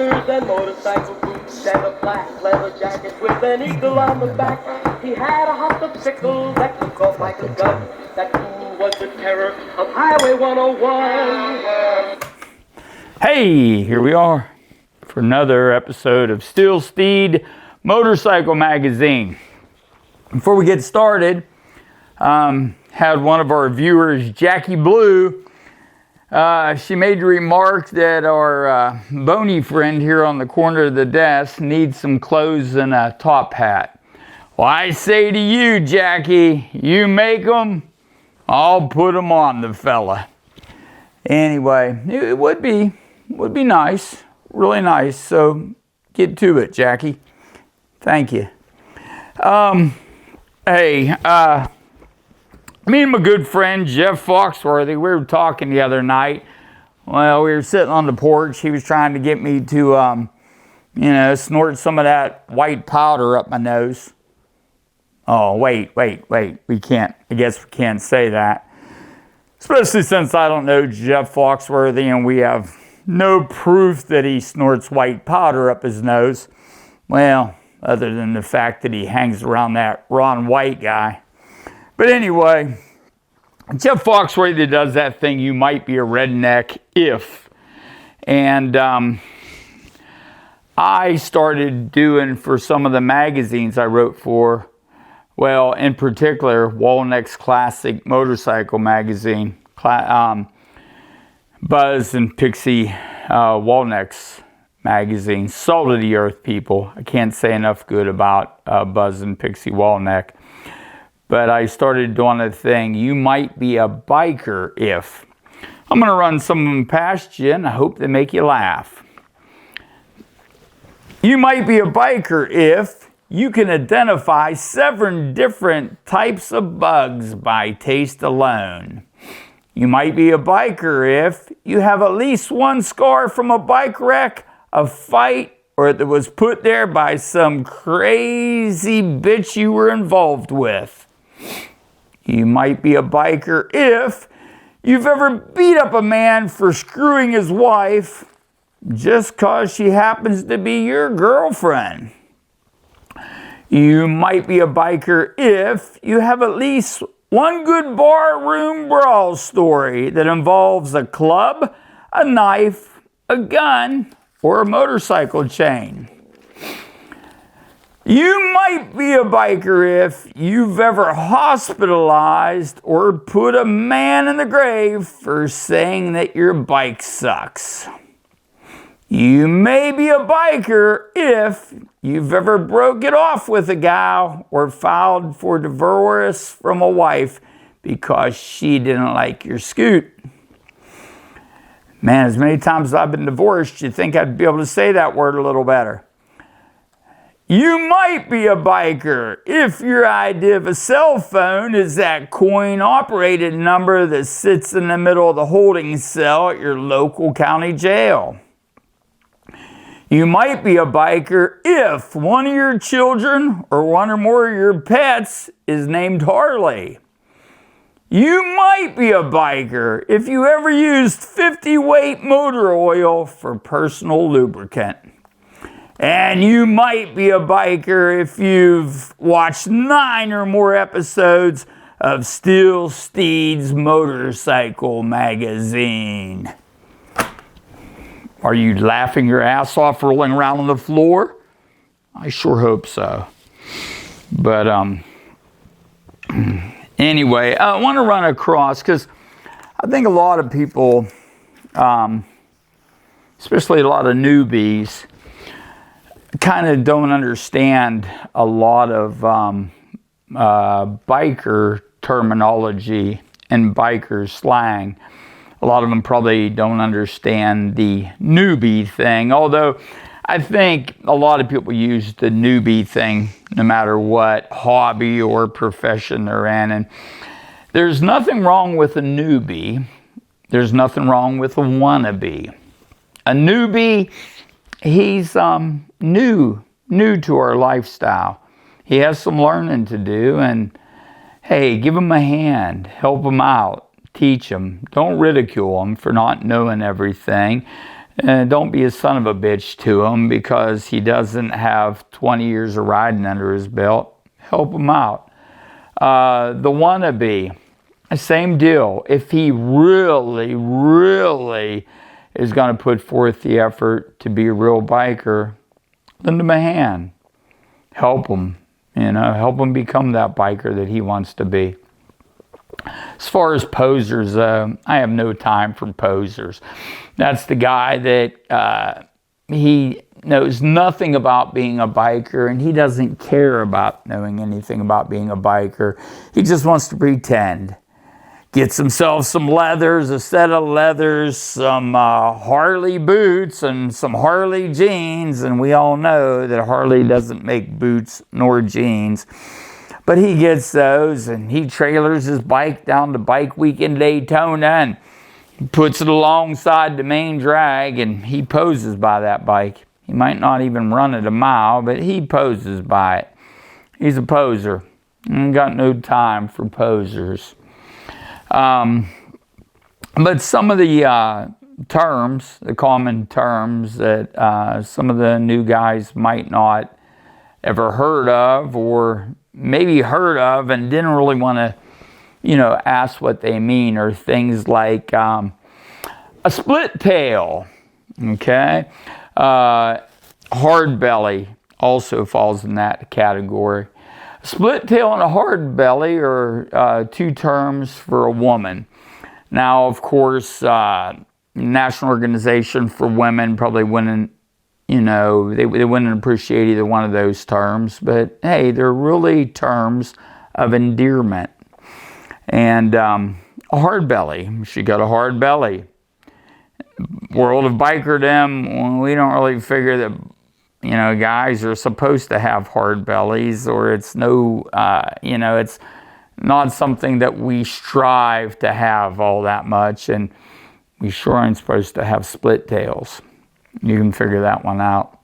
sneakers and motorcycle boots and a black leather jacket with an eagle on the back. He had a hop-sickle that took off like a gun. That fool was the terror of Highway 101. Hey, here we are for another episode of Steel Steeds Motorcycle Magazine. Before we get started, had one of our viewers, Jackie Blue, she made the remark that our bony friend here on the corner of the desk needs some clothes and a top hat. Well, I say to you, Jackie, you make them, I'll put them on the fella. Anyway, it would be nice, really nice. So get to it, Jackie. Thank you. Hey, me and my good friend Jeff Foxworthy, we were talking the other night. Well, we were sitting on the porch. He was trying to get me to, snort some of that white powder up my nose. Oh, wait. We can't, I guess we can't say that. Especially since I don't know Jeff Foxworthy and we have no proof that he snorts white powder up his nose. Well, other than the fact that he hangs around that Ron White guy. But anyway, Jeff Foxworthy does that thing, you might be a redneck if. And I started doing for some of the magazines I wrote for, well, in particular, Walneck's Classic Motorcycle Magazine, Buzz and Pixie Walneck's Magazine, salt of the earth people. I can't say enough good about Buzz and Pixie Walneck. But I started doing a thing, you might be a biker if. I'm going to run some of them past you, and I hope they make you laugh. You might be a biker if you can identify 7 different types of bugs by taste alone. You might be a biker if you have at least one scar from a bike wreck, a fight, or that was put there by some crazy bitch you were involved with. You might be a biker if you've ever beat up a man for screwing his wife just cause she happens to be your girlfriend. You might be a biker if you have at least one good barroom brawl story that involves a club, a knife, a gun, or a motorcycle chain. You might be a biker if you've ever hospitalized or put a man in the grave for saying that your bike sucks. You may be a biker if you've ever broke it off with a gal or filed for divorce from a wife because she didn't like your scoot. Man, as many times as I've been divorced, you'd think I'd be able to say that word a little better. You might be a biker if your idea of a cell phone is that coin-operated number that sits in the middle of the holding cell at your local county jail. You might be a biker if one of your children or one or more of your pets is named Harley. You might be a biker if you ever used 50-weight motor oil for personal lubricant. And you might be a biker if you've watched 9 or more episodes of Steel Steeds Motorcycle Magazine. Are you laughing your ass off rolling around on the floor? I sure hope so. But anyway, I want to run across, because I think a lot of people, especially a lot of newbies, kind of don't understand a lot of biker terminology and biker slang. A lot of them probably don't understand the newbie thing, although I think a lot of people use the newbie thing no matter what hobby or profession they're in. And there's nothing wrong with a newbie. There's nothing wrong with a wannabe. A newbie, he's new to our lifestyle. He has some learning to do, and hey, give him a hand, help him out, teach him. Don't ridicule him for not knowing everything. And don't be a son of a bitch to him because he doesn't have 20 years of riding under his belt. Help him out. The wannabe, same deal. If he really, really is going to put forth the effort to be a real biker, lend him a hand. Help him. Help him become that biker that he wants to be. As far as posers, I have no time for posers. That's the guy that he knows nothing about being a biker, and he doesn't care about knowing anything about being a biker. He just wants to pretend. Gets himself some leathers, a set of leathers, some Harley boots, and some Harley jeans, and we all know that Harley doesn't make boots nor jeans. But he gets those, and he trailers his bike down to Bike Week in Daytona and puts it alongside the main drag, and he poses by that bike. He might not even run it a mile, but he poses by it. He's a poser. Ain't got no time for posers. But some of the terms, the common terms that some of the new guys might not ever heard of, or maybe heard of and didn't really want to, ask what they mean, are things like a split tail, okay? Hard belly also falls in that category. A split tail and a hard belly are two terms for a woman. Now, of course, National Organization for Women probably wouldn't, they wouldn't appreciate either one of those terms, but hey, they're really terms of endearment. And a hard belly, she got a hard belly. World of bikerdom, we don't really figure that, guys are supposed to have hard bellies, or it's it's not something that we strive to have all that much, and we sure aren't supposed to have split tails. You can figure that one out.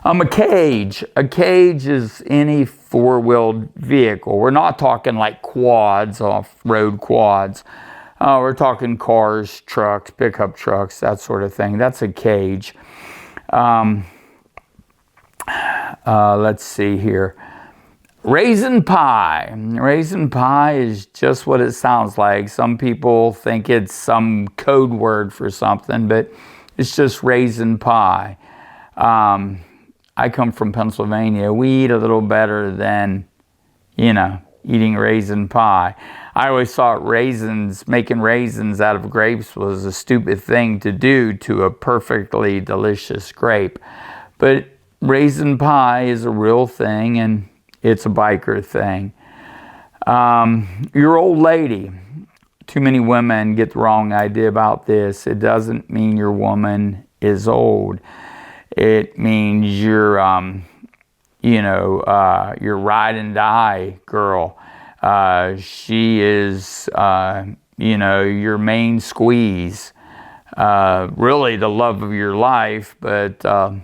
A cage. A cage is any four-wheeled vehicle. We're not talking like quads, off-road quads. We're talking cars, trucks, pickup trucks, that sort of thing. That's a cage. Let's see here. Raisin pie. Raisin pie is just what it sounds like. Some people think it's some code word for something, but it's just raisin pie. I come from Pennsylvania. We eat a little better than, eating raisin pie. I always thought making raisins out of grapes was a stupid thing to do to a perfectly delicious grape. But raisin pie is a real thing, and it's a biker thing. Your old lady. Too many women get the wrong idea about this. It doesn't mean your woman is old. It means you're, your ride and die girl. She is, your main squeeze. Really the love of your life, but a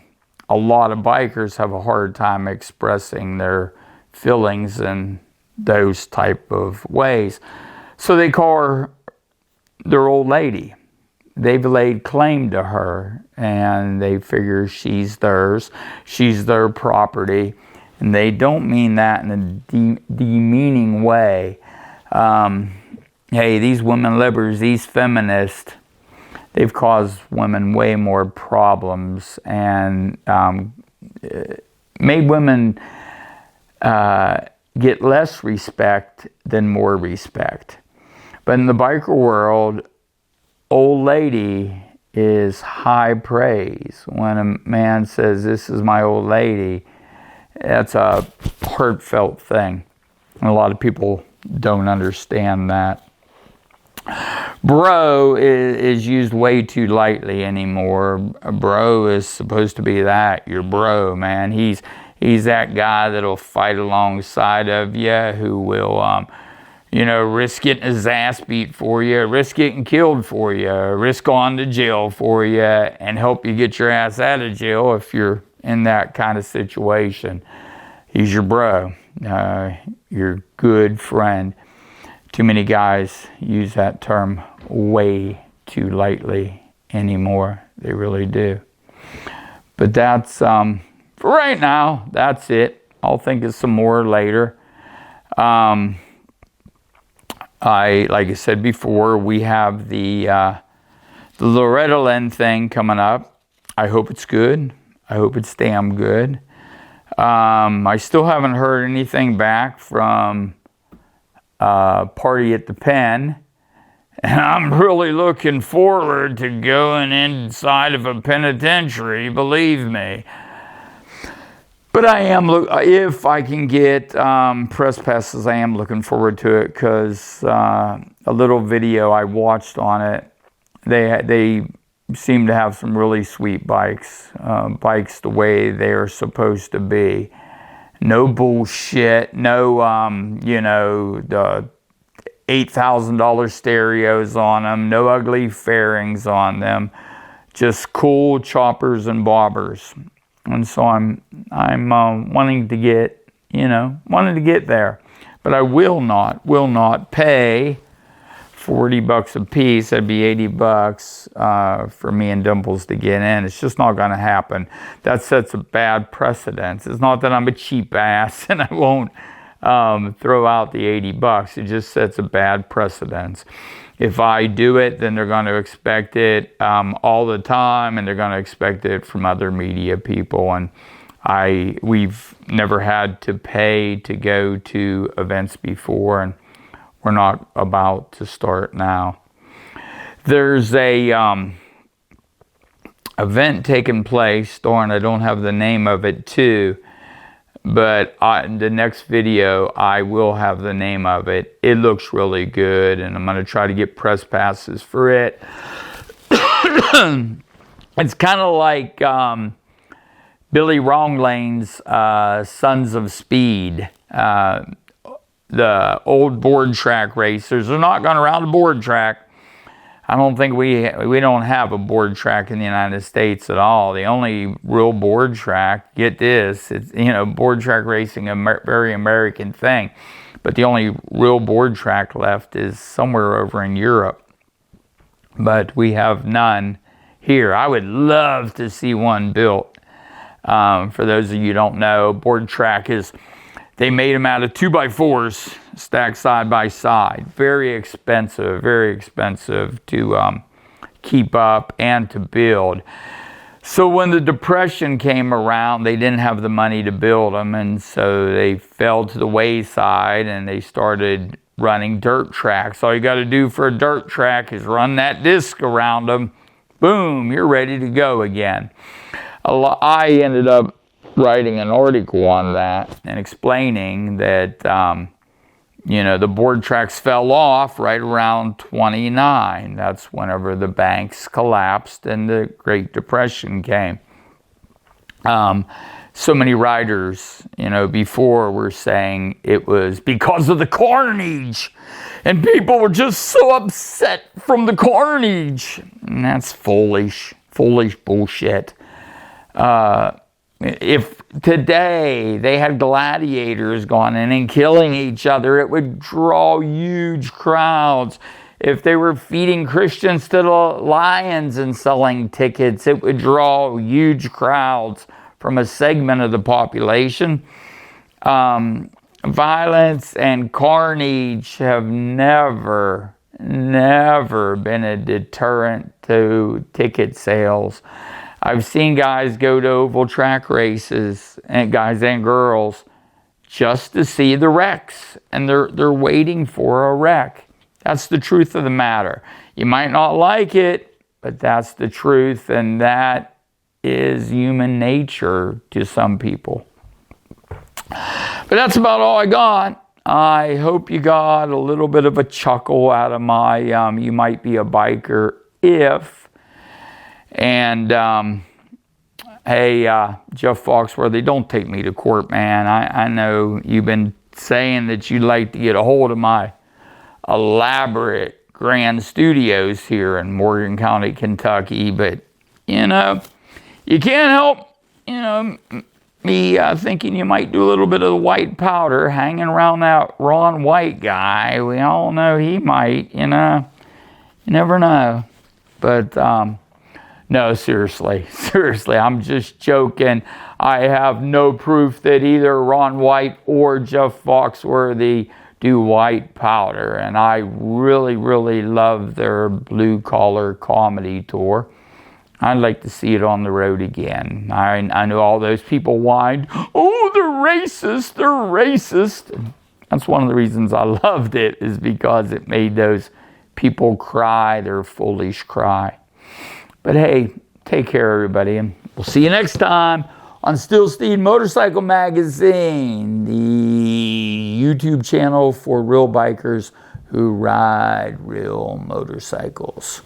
lot of bikers have a hard time expressing their feelings in those type of ways. So they call her their old lady. They've laid claim to her, and they figure she's theirs. She's their property. And they don't mean that in a demeaning way. Hey, these women libbers, these feminists, they've caused women way more problems and made women get less respect than more respect. But in the biker world, old lady is high praise. When a man says, "This is my old lady," that's a heartfelt thing. And a lot of people don't understand that. Bro is used way too lightly anymore. A bro is supposed to be that, your bro, man. He's that guy that'll fight alongside of you, who will, risk getting his ass beat for you, risk getting killed for you, risk going to jail for you, and help you get your ass out of jail if you're in that kind of situation. He's your bro, your good friend. Too many guys use that term way too lightly anymore. They really do. But that's, for right now, that's it. I'll think of some more later. Like I said before, we have the Loretta Lynn thing coming up. I hope it's good. I hope it's damn good. I still haven't heard anything back from Party at the Pen. And I'm really looking forward to going inside of a penitentiary, believe me. But I am, if I can get press passes, I am looking forward to it, because a little video I watched on it, they seem to have some really sweet bikes, bikes the way they are supposed to be. No bullshit, no, the $8,000 stereos on them, no ugly fairings on them, just cool choppers and bobbers. And so I'm wanting to get, there, but I will not pay $40 a piece. That'd be $80 for me and Dimples to get in. It's just not going to happen. That sets a bad precedent. It's not that I'm a cheap ass and I won't throw out the $80. It just sets a bad precedent. If I do it, then they're going to expect it all the time, and they're going to expect it from other media people. And we've never had to pay to go to events before, and we're not about to start now. There's a event taking place, darn, I don't have the name of it too, but in the next video, I will have the name of it. It looks really good, and I'm going to try to get press passes for it. It's kind of like Billy Wronglane's Sons of Speed. The old board track racers are not going around the board track. I don't think we don't have a board track in the United States at all. The only real board track, get this, it's, board track racing, a very American thing, but the only real board track left is somewhere over in Europe. But we have none here. I would love to see one built. For those of you who don't know, board track is, they made them out of 2x4s stacked side by side. Very expensive to keep up and to build. So when the Depression came around, they didn't have the money to build them, and so they fell to the wayside, and they started running dirt tracks. All you got to do for a dirt track is run that disc around them. Boom, you're ready to go again. I ended up writing an article on that and explaining that, the board tracks fell off right around 29. That's whenever the banks collapsed and the Great Depression came. So many writers, before were saying it was because of the carnage, and people were just so upset from the carnage. And that's foolish bullshit. If today they had gladiators going in and killing each other, it would draw huge crowds. If they were feeding Christians to the lions and selling tickets, it would draw huge crowds from a segment of the population. Violence and carnage have never been a deterrent to ticket sales. I've seen guys go to oval track races, and guys and girls, just to see the wrecks, and they're waiting for a wreck. That's the truth of the matter. You might not like it, but that's the truth, and that is human nature to some people. But that's about all I got. I hope you got a little bit of a chuckle out of my you might be a biker if. And, hey, Jeff Foxworthy, don't take me to court, man. I know you've been saying that you'd like to get a hold of my elaborate grand studios here in Morgan County, Kentucky. But, you can't help, me thinking you might do a little bit of the white powder hanging around that Ron White guy. We all know he might, you never know. But, No, seriously, I'm just joking. I have no proof that either Ron White or Jeff Foxworthy do white powder, and I really, really love their Blue Collar Comedy Tour. I'd like to see it on the road again. I know all those people whined, oh, they're racist, they're racist. And that's one of the reasons I loved it, is because it made those people cry their foolish cry. But hey, take care, everybody, and we'll see you next time on Steel Steeds Motorcycle Magazine, the YouTube channel for real bikers who ride real motorcycles.